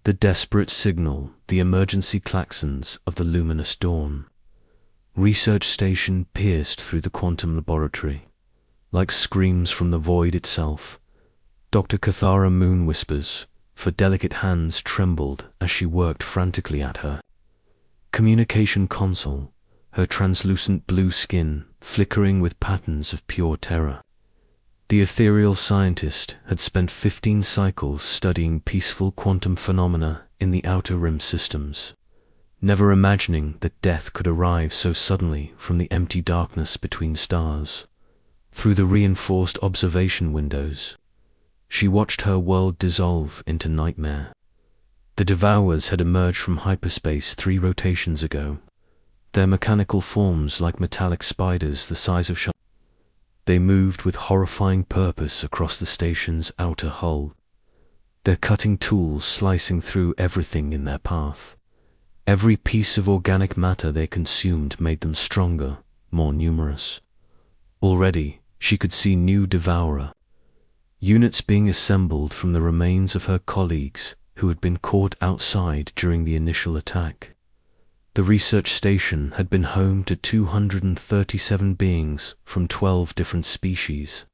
The desperate signal, the emergency klaxons of the luminous dawn. Research station pierced through the quantum laboratory. Like screams from the void itself, Dr. Cathara Moon whispers, for delicate hands trembled as she worked frantically at her communication console, her translucent blue skin flickering with patterns of pure terror. The ethereal scientist had spent 15 cycles studying peaceful quantum phenomena in the outer rim systems, never imagining that death could arrive so suddenly from the empty darkness between stars. Through the reinforced observation windows, she watched her world dissolve into nightmare. The Devourers had emerged from hyperspace 3 rotations ago, their mechanical forms like metallic spiders the size of They moved with horrifying purpose across the station's outer hull, their cutting tools slicing through everything in their path. Every piece of organic matter they consumed made them stronger, more numerous. Already, she could see new Devourer units being assembled from the remains of her colleagues who had been caught outside during the initial attack. The research station had been home to 237 beings from 12 different species,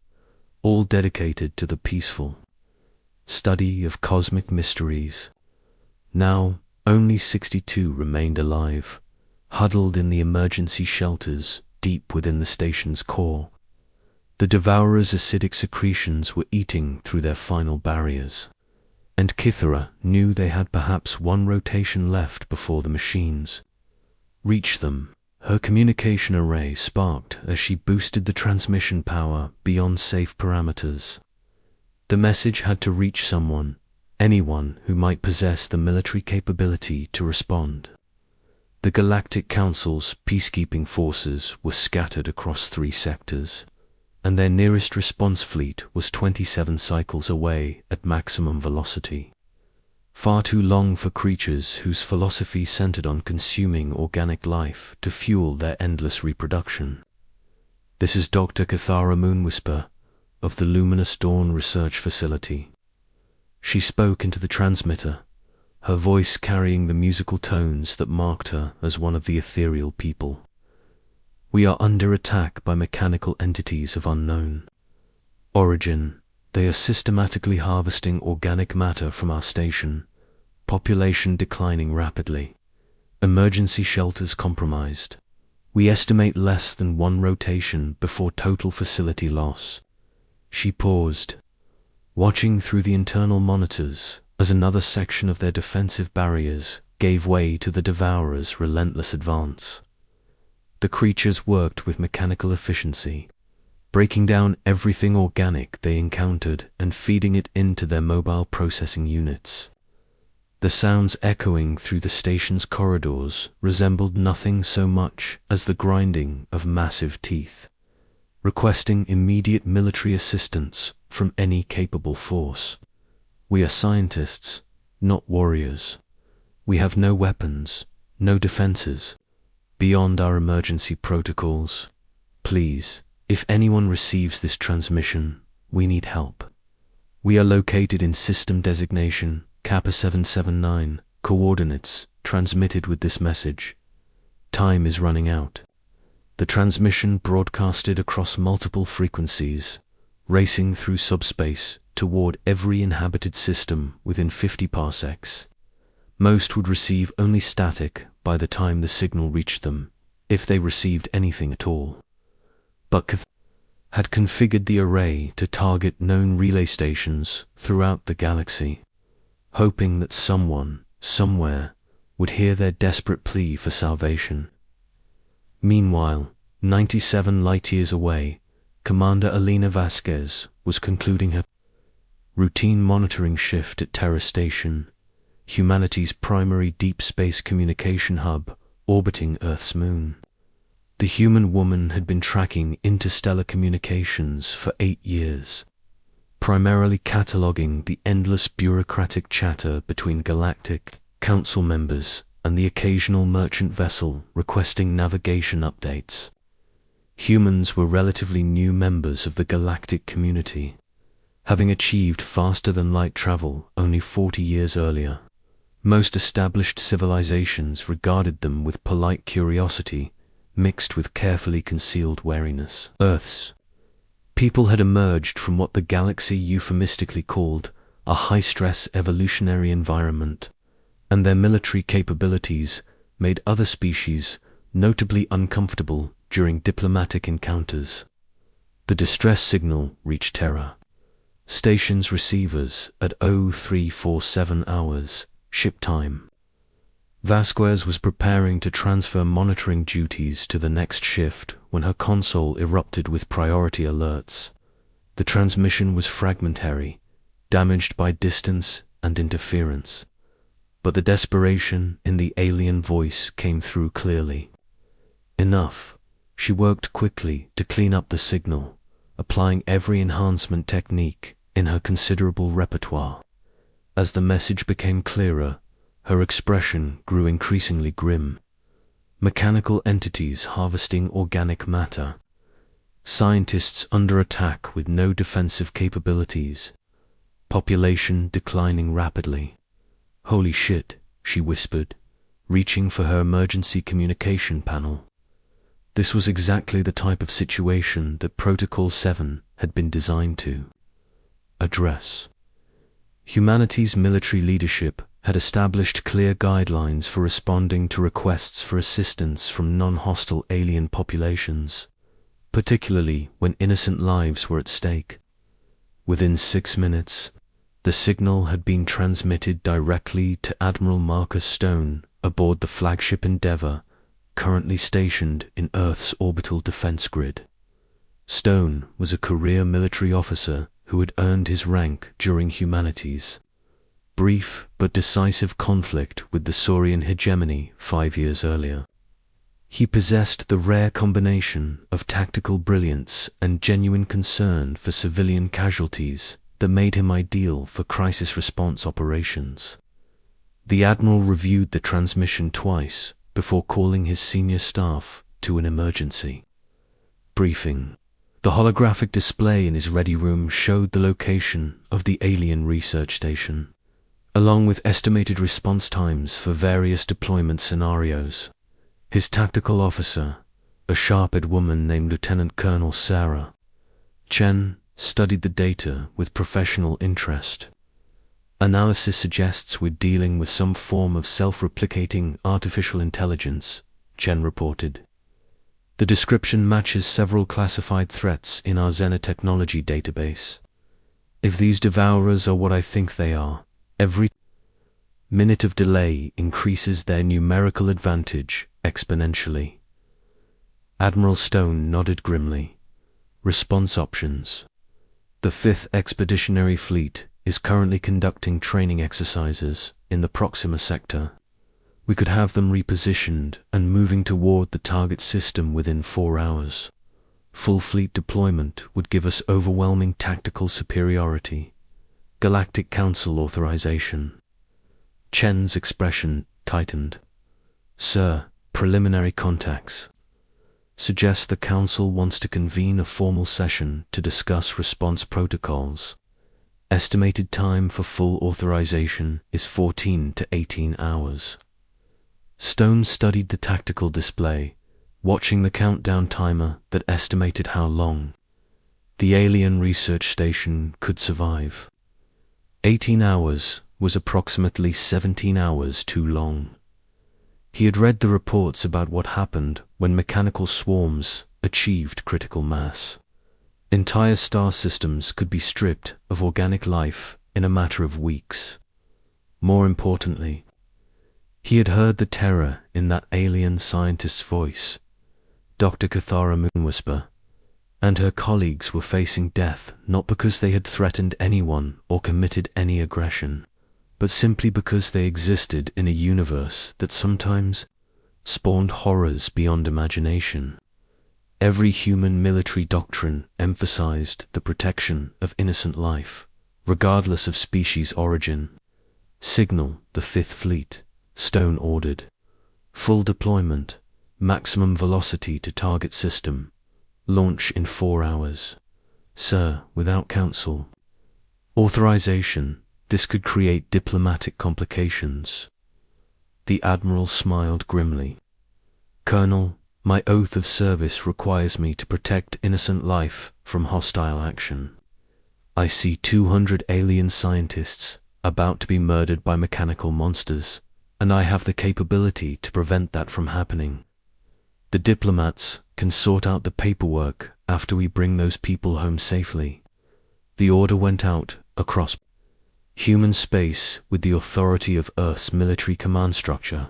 all dedicated to the peaceful study of cosmic mysteries. Now, only 62 remained alive, huddled in the emergency shelters deep within the station's core. The Devourers' acidic secretions were eating through their final barriers, and Kithara knew they had perhaps 1 rotation left before the machines reached them. Her communication array sparked as she boosted the transmission power beyond safe parameters. The message had to reach someone, anyone who might possess the military capability to respond. The Galactic Council's peacekeeping forces were scattered across 3 sectors, and their nearest response fleet was 27 cycles away at maximum velocity. Far too long for creatures whose philosophy centered on consuming organic life to fuel their endless reproduction. This is Dr. Cathara Moonwhisper of the Luminous Dawn Research Facility. She spoke into the transmitter, her voice carrying the musical tones that marked her as one of the ethereal people. We are under attack by mechanical entities of unknown origin. They are systematically harvesting organic matter from our station, population declining rapidly, emergency shelters compromised. We estimate less than 1 rotation before total facility loss. She paused, watching through the internal monitors as another section of their defensive barriers gave way to the Devourers' relentless advance. The creatures worked with mechanical efficiency, breaking down everything organic they encountered and feeding it into their mobile processing units. The sounds echoing through the station's corridors resembled nothing so much as the grinding of massive teeth, requesting immediate military assistance from any capable force. We are scientists, not warriors. We have no weapons, no defenses, beyond our emergency protocols. Please, if anyone receives this transmission, we need help. We are located in system designation Kappa 779, coordinates transmitted with this message. Time is running out. The transmission broadcasted across multiple frequencies, racing through subspace toward every inhabited system within 50 parsecs. Most would receive only static by the time the signal reached them, if they received anything at all. But Cath had configured the array to target known relay stations throughout the galaxy, hoping that someone, somewhere, would hear their desperate plea for salvation. Meanwhile, 97 light-years away, Commander Alina Vasquez was concluding her routine monitoring shift at Terra Station, humanity's primary deep space communication hub orbiting Earth's moon. The human woman had been tracking interstellar communications for 8 years, primarily cataloging the endless bureaucratic chatter between galactic council members and the occasional merchant vessel requesting navigation updates. Humans were relatively new members of the galactic community, having achieved faster-than-light travel only 40 years earlier. Most established civilizations regarded them with polite curiosity, mixed with carefully concealed wariness. Earth's people had emerged from what the galaxy euphemistically called a high-stress evolutionary environment, and their military capabilities made other species notably uncomfortable during diplomatic encounters. The distress signal reached Terra Station's receivers at 0347 hours ship time. Vasquez was preparing to transfer monitoring duties to the next shift when her console erupted with priority alerts. The transmission was fragmentary, damaged by distance and interference, but the desperation in the alien voice came through clearly. Enough. She worked quickly to clean up the signal, applying every enhancement technique in her considerable repertoire. As the message became clearer, her expression grew increasingly grim. Mechanical entities harvesting organic matter. Scientists under attack with no defensive capabilities. Population declining rapidly. Holy shit, she whispered, reaching for her emergency communication panel. This was exactly the type of situation that Protocol 7 had been designed to address. Humanity's military leadership had established clear guidelines for responding to requests for assistance from non-hostile alien populations, particularly when innocent lives were at stake. Within 6 minutes, the signal had been transmitted directly to Admiral Marcus Stone aboard the flagship Endeavour, currently stationed in Earth's orbital defense grid. Stone was a career military officer who had earned his rank during humanity's brief but decisive conflict with the Saurian hegemony 5 years earlier. He possessed the rare combination of tactical brilliance and genuine concern for civilian casualties that made him ideal for crisis response operations. The Admiral reviewed the transmission twice before calling his senior staff to an emergency briefing. The holographic display in his ready room showed the location of the alien research station, along with estimated response times for various deployment scenarios. His tactical officer, a sharp-haired woman named Lieutenant Colonel Sarah Chen, studied the data with professional interest. Analysis suggests we're dealing with some form of self-replicating artificial intelligence, Chen reported. The description matches several classified threats in our xenotechnology database. If these devourers are what I think they are, every minute of delay increases their numerical advantage exponentially. Admiral Stone nodded grimly. Response options. The 5th Expeditionary Fleet is currently conducting training exercises in the Proxima sector. We could have them repositioned and moving toward the target system within 4 hours. Full fleet deployment would give us overwhelming tactical superiority. Galactic Council authorization. Chen's expression tightened. Sir, preliminary contacts. Suggests the Council wants to convene a formal session to discuss response protocols. Estimated time for full authorization is 14 to 18 hours. Stone studied the tactical display, watching the countdown timer that estimated how long the alien research station could survive. 18 hours was approximately 17 hours too long. He had read the reports about what happened when mechanical swarms achieved critical mass. Entire star systems could be stripped of organic life in a matter of weeks. More importantly, he had heard the terror in that alien scientist's voice. Dr. Cathara Moonwhisper and her colleagues were facing death not because they had threatened anyone or committed any aggression, but simply because they existed in a universe that sometimes spawned horrors beyond imagination. Every human military doctrine emphasized the protection of innocent life, regardless of species origin. Signal the 5th Fleet, Stone ordered. Full deployment, maximum velocity to target system. Launch in 4 hours. Sir, without council authorization, this could create diplomatic complications. The Admiral smiled grimly. "Colonel, my oath of service requires me to protect innocent life from hostile action. I see 200 alien scientists about to be murdered by mechanical monsters, and I have the capability to prevent that from happening. The diplomats can sort out the paperwork after we bring those people home safely." The order went out across human space with the authority of Earth's military command structure.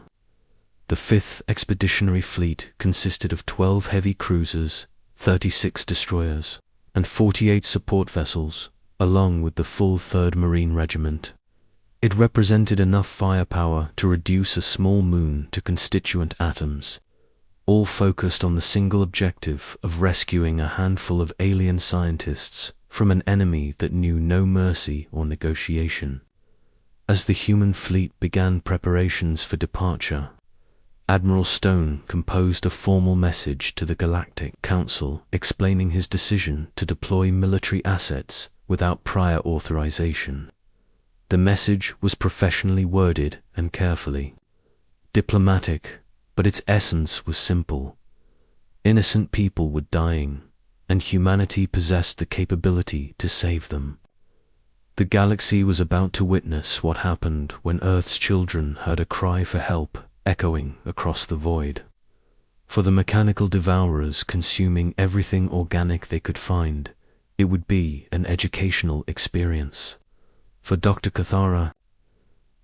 The 5th Expeditionary Fleet consisted of 12 heavy cruisers, 36 destroyers, and 48 support vessels, along with the full 3rd Marine Regiment. It represented enough firepower to reduce a small moon to constituent atoms, all focused on the single objective of rescuing a handful of alien scientists from an enemy that knew no mercy or negotiation. As the human fleet began preparations for departure, Admiral Stone composed a formal message to the Galactic Council explaining his decision to deploy military assets without prior authorization. The message was professionally worded and carefully diplomatic, but its essence was simple. Innocent people were dying, and humanity possessed the capability to save them. The galaxy was about to witness what happened when Earth's children heard a cry for help echoing across the void. For the mechanical devourers consuming everything organic they could find, it would be an educational experience. For Dr. Cathara,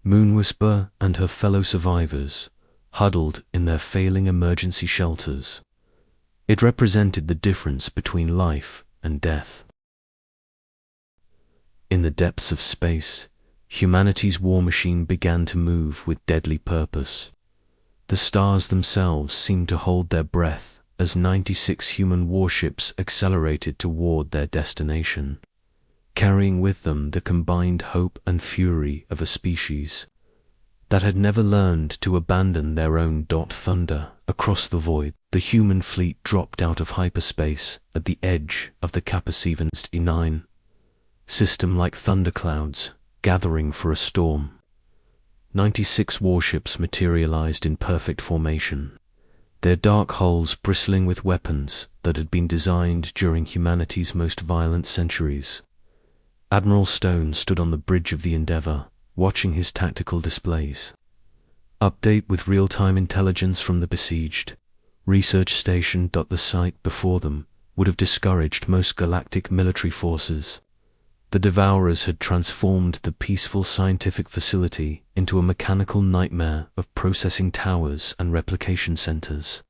Moonwhisper and her fellow survivors, huddled in their failing emergency shelters, it represented the difference between life and death. In the depths of space, humanity's war machine began to move with deadly purpose. The stars themselves seemed to hold their breath as 96 human warships accelerated toward their destination, carrying with them the combined hope and fury of a species that had never learned to abandon their own thunder. Across the void, the human fleet dropped out of hyperspace at the edge of the Kappa-Sevenst E9 system like thunderclouds gathering for a storm. 96 warships materialized in perfect formation, their dark hulls bristling with weapons that had been designed during humanity's most violent centuries. Admiral Stone stood on the bridge of the Endeavour, watching his tactical displays. Update with real-time intelligence from the besieged. Research station. The sight before them would have discouraged most galactic military forces. The Devourers had transformed the peaceful scientific facility into a mechanical nightmare of processing towers and replication centers.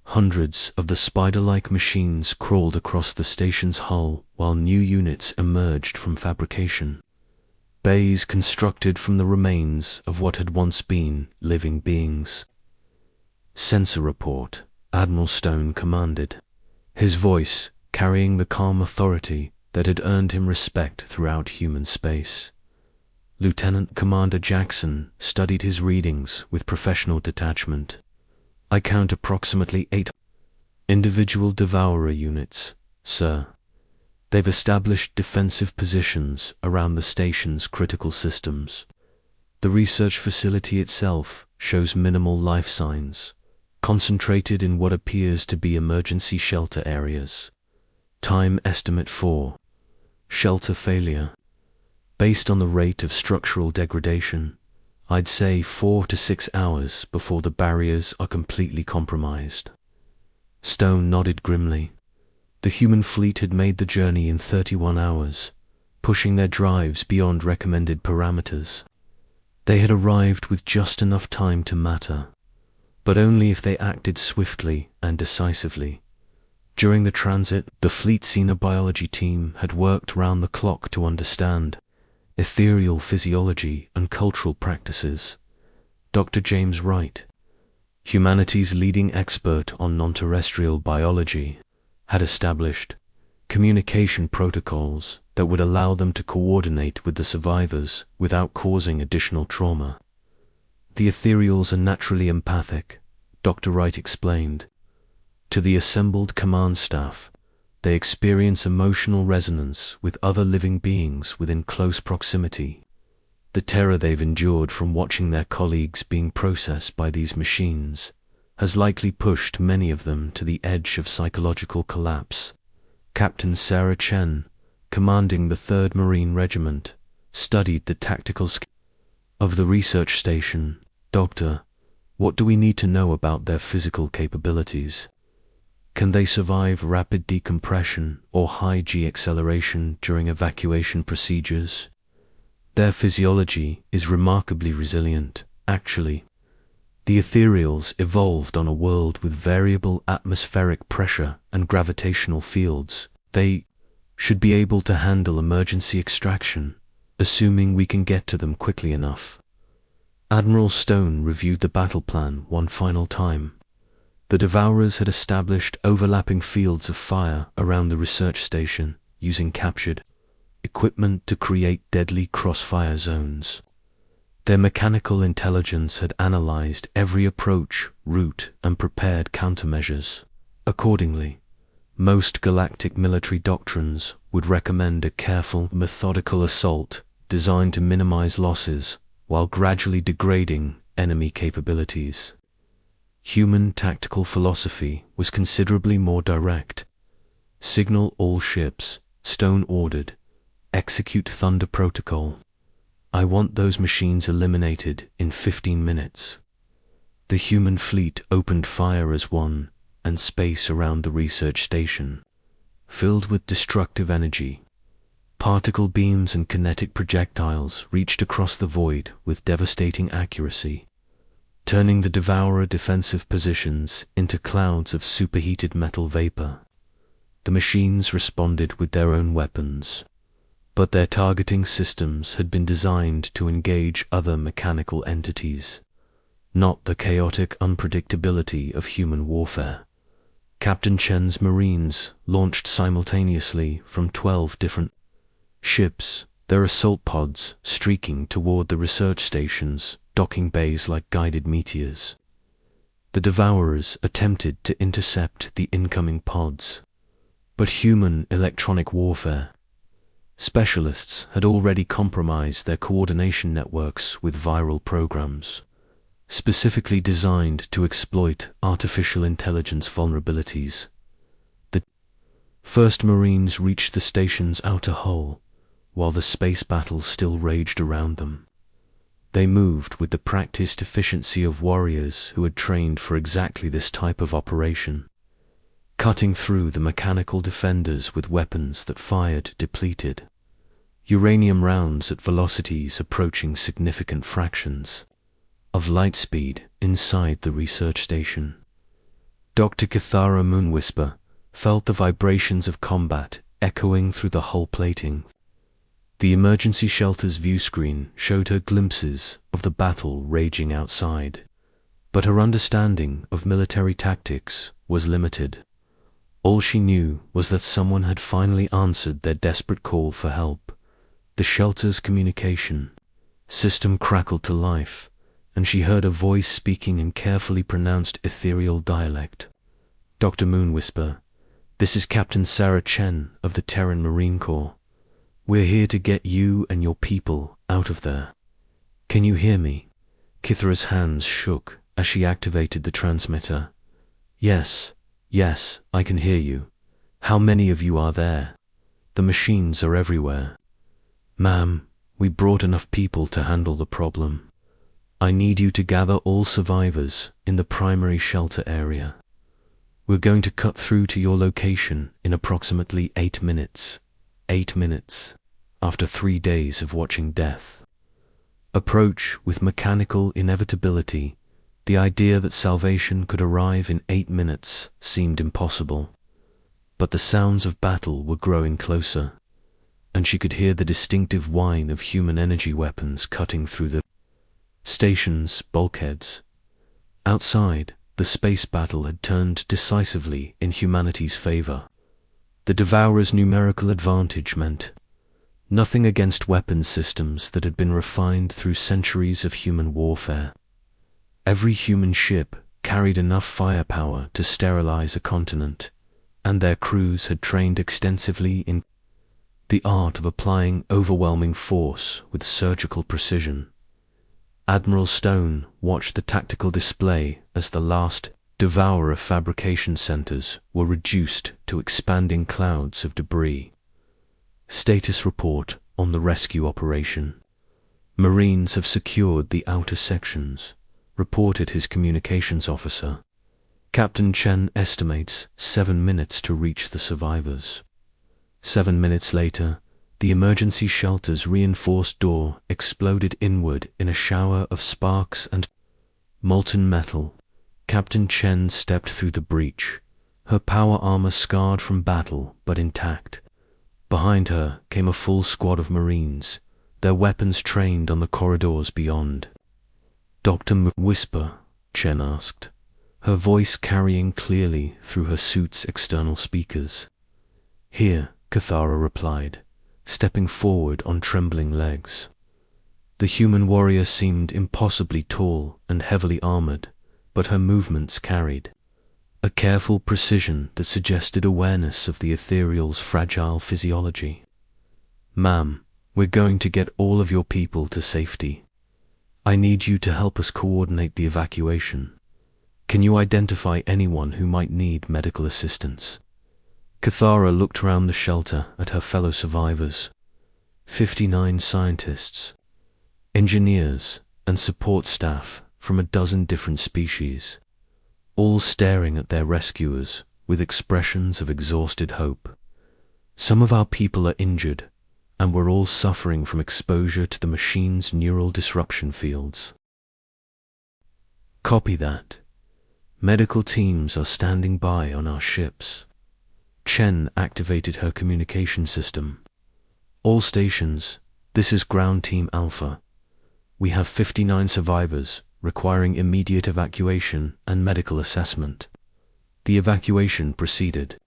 Hundreds of the spider-like machines crawled across the station's hull while new units emerged from fabrication. Bays constructed from the remains of what had once been living beings. "Sensor report," Admiral Stone commanded, his voice carrying the calm authority that had earned him respect throughout human space. Lieutenant Commander Jackson studied his readings with professional detachment. "I count approximately 8 individual Devourer units, sir. They've established defensive positions around the station's critical systems. The research facility itself shows minimal life signs, concentrated in what appears to be emergency shelter areas. Time estimate for shelter failure. Based on the rate of structural degradation, I'd say 4 to 6 hours before the barriers are completely compromised." Stone nodded grimly. The human fleet had made the journey in 31 hours, pushing their drives beyond recommended parameters. They had arrived with just enough time to matter, but only if they acted swiftly and decisively. During the transit, the fleet xenobiology team had worked round the clock to understand ethereal physiology and cultural practices. Dr. James Wright, humanity's leading expert on non-terrestrial biology, had established communication protocols that would allow them to coordinate with the survivors without causing additional trauma. "The ethereals are naturally empathic," Dr. Wright explained. To the assembled command staff, they experience emotional resonance with other living beings within close proximity. The terror they've endured from watching their colleagues being processed by these machines has likely pushed many of them to the edge of psychological collapse. Captain Sarah Chen, commanding the 3rd Marine Regiment, studied the tactical skills of the research station. Doctor, what do we need to know about their physical capabilities? Can they survive rapid decompression or high G acceleration during evacuation procedures? Their physiology is remarkably resilient, actually. The ethereals evolved on a world with variable atmospheric pressure and gravitational fields. They should be able to handle emergency extraction, assuming we can get to them quickly enough. Admiral Stone reviewed the battle plan one final time. The Devourers had established overlapping fields of fire around the research station, using captured equipment to create deadly crossfire zones. Their mechanical intelligence had analyzed every approach, route, and prepared countermeasures. Accordingly, most galactic military doctrines would recommend a careful, methodical assault designed to minimize losses while gradually degrading enemy capabilities. Human tactical philosophy was considerably more direct. Signal all ships, Stone ordered. Execute Thunder Protocol. I want those machines eliminated in 15 minutes. The human fleet opened fire as one, and space around the research station filled with destructive energy. Particle beams and kinetic projectiles reached across the void with devastating accuracy, turning the Devourer defensive positions into clouds of superheated metal vapor. The machines responded with their own weapons, but their targeting systems had been designed to engage other mechanical entities, not the chaotic unpredictability of human warfare. Captain Chen's Marines launched simultaneously from 12 different ships, their assault pods streaking toward the research station's docking bays like guided meteors. The Devourers attempted to intercept the incoming pods, but human electronic warfare specialists had already compromised their coordination networks with viral programs, specifically designed to exploit artificial intelligence vulnerabilities. The 1st Marines reached the station's outer hull, while the space battle still raged around them. They moved with the practiced efficiency of warriors who had trained for exactly this type of operation, cutting through the mechanical defenders with weapons that fired depleted uranium rounds at velocities approaching significant fractions of light speed inside the research station. Dr. Kithara Moonwhisper felt the vibrations of combat echoing through the hull plating. The emergency shelter's view screen showed her glimpses of the battle raging outside, but her understanding of military tactics was limited. All she knew was that someone had finally answered their desperate call for help. The shelter's communication system crackled to life, and she heard a voice speaking in carefully pronounced ethereal dialect. Dr. Moonwhisper, this is Captain Sarah Chen of the Terran Marine Corps. We're here to get you and your people out of there. Can you hear me? Kithra's hands shook as she activated the transmitter. Yes, I can hear you. How many of you are there? The machines are everywhere. Ma'am, we brought enough people to handle the problem. I need you to gather all survivors in the primary shelter area. We're going to cut through to your location in approximately 8 minutes. 8 minutes, after 3 days of watching death approach with mechanical inevitability. The idea that salvation could arrive in 8 minutes seemed impossible, but the sounds of battle were growing closer, and she could hear the distinctive whine of human energy weapons cutting through the station's bulkheads. Outside, the space battle had turned decisively in humanity's favor. The Devourer's numerical advantage meant nothing against weapons systems that had been refined through centuries of human warfare. Every human ship carried enough firepower to sterilize a continent, and their crews had trained extensively in the art of applying overwhelming force with surgical precision. Admiral Stone watched the tactical display as the last devourer fabrication centers were reduced to expanding clouds of debris. Status report on the rescue operation. Marines have secured the outer sections, reported his communications officer. Captain Chen estimates 7 minutes to reach the survivors. 7 minutes later, the emergency shelter's reinforced door exploded inward in a shower of sparks and molten metal. Captain Chen stepped through the breach, her power armor scarred from battle but intact. Behind her came a full squad of Marines, their weapons trained on the corridors beyond. "Dr. Whisper?" Chen asked, her voice carrying clearly through her suit's external speakers. "Here," Cathara replied, stepping forward on trembling legs. The human warrior seemed impossibly tall and heavily armored, but her movements carried a careful precision that suggested awareness of the ethereal's fragile physiology. "Ma'am, we're going to get all of your people to safety. I need you to help us coordinate the evacuation. Can you identify anyone who might need medical assistance?" Cathara looked round the shelter at her fellow survivors. 59 scientists, engineers, and support staff from a dozen different species, all staring at their rescuers with expressions of exhausted hope. "Some of our people are injured, and we're all suffering from exposure to the machine's neural disruption fields." "Copy that. Medical teams are standing by on our ships." Chen activated her communication system. "All stations, this is Ground Team Alpha. We have 59 survivors requiring immediate evacuation and medical assessment." The evacuation proceeded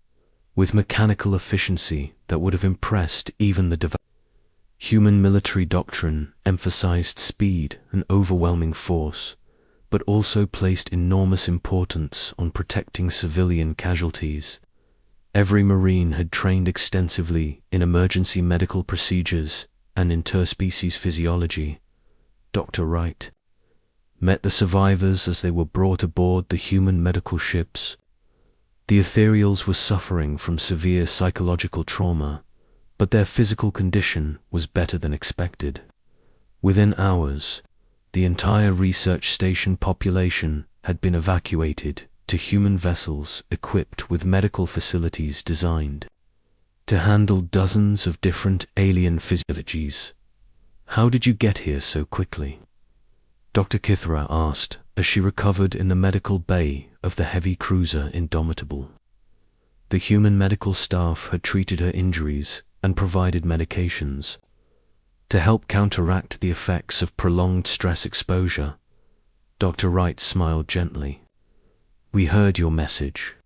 with mechanical efficiency that would have impressed even the human military doctrine emphasized speed and overwhelming force, but also placed enormous importance on protecting civilian casualties. Every Marine had trained extensively in emergency medical procedures and interspecies physiology. Dr. Wright met the survivors as they were brought aboard the human medical ships. The ethereals were suffering from severe psychological trauma, but their physical condition was better than expected. Within hours, the entire research station population had been evacuated to human vessels equipped with medical facilities designed to handle dozens of different alien physiologies. "How did you get here so quickly?" Dr. Kithra asked as she recovered in the medical bay of the heavy cruiser Indomitable. The human medical staff had treated her injuries and provided medications to help counteract the effects of prolonged stress exposure. Dr. Wright smiled gently. "We heard your message,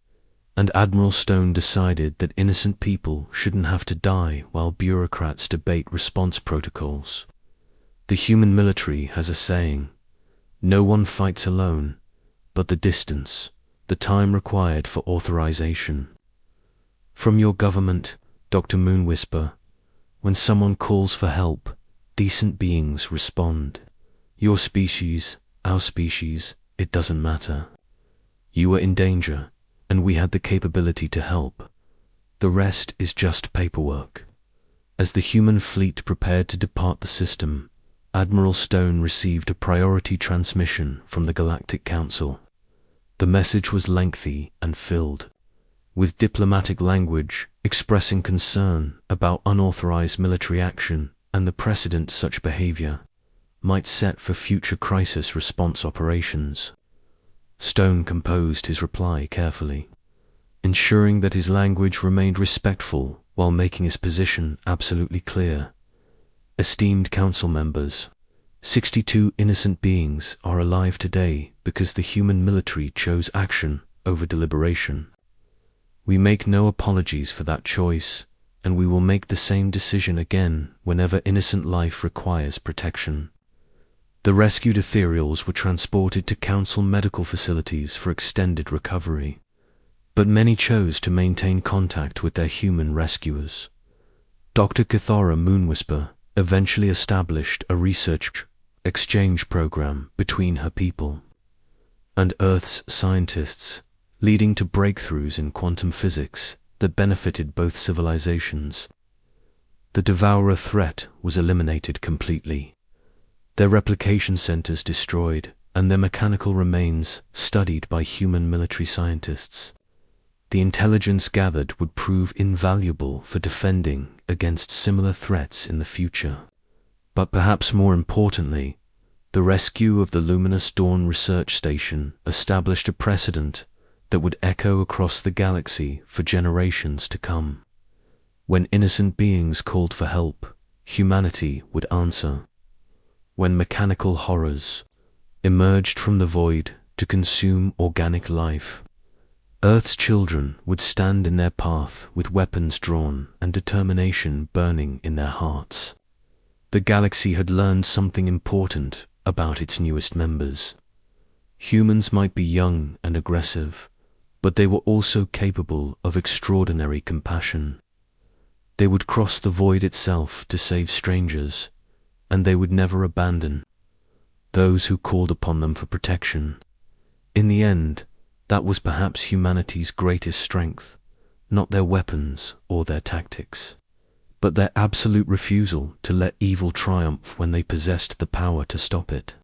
and Admiral Stone decided that innocent people shouldn't have to die while bureaucrats debate response protocols. The human military has a saying, 'No one fights alone, but the distance, the time required for authorization.' From your government, Dr. Moonwhisper, when someone calls for help, decent beings respond. Your species, our species, it doesn't matter. You were in danger, and we had the capability to help. The rest is just paperwork." As the human fleet prepared to depart the system, Admiral Stone received a priority transmission from the Galactic Council. The message was lengthy and filled with diplomatic language expressing concern about unauthorized military action and the precedent such behavior might set for future crisis response operations. Stone composed his reply carefully, ensuring that his language remained respectful while making his position absolutely clear. "Esteemed council members, 62 innocent beings are alive today because the human military chose action over deliberation. We make no apologies for that choice, and we will make the same decision again whenever innocent life requires protection." The rescued ethereals were transported to council medical facilities for extended recovery, but many chose to maintain contact with their human rescuers. Dr. Cathara Moonwhisper eventually established a research exchange program between her people and Earth's scientists, leading to breakthroughs in quantum physics that benefited both civilizations. The Devourer threat was eliminated completely, their replication centers destroyed, and their mechanical remains studied by human military scientists. The intelligence gathered would prove invaluable for defending against similar threats in the future. But perhaps more importantly, the rescue of the Luminous Dawn Research Station established a precedent that would echo across the galaxy for generations to come. When innocent beings called for help, humanity would answer. When mechanical horrors emerged from the void to consume organic life, Earth's children would stand in their path with weapons drawn and determination burning in their hearts. The galaxy had learned something important about its newest members. Humans might be young and aggressive, but they were also capable of extraordinary compassion. They would cross the void itself to save strangers, and they would never abandon those who called upon them for protection. In the end, that was perhaps humanity's greatest strength, not their weapons or their tactics, but their absolute refusal to let evil triumph when they possessed the power to stop it.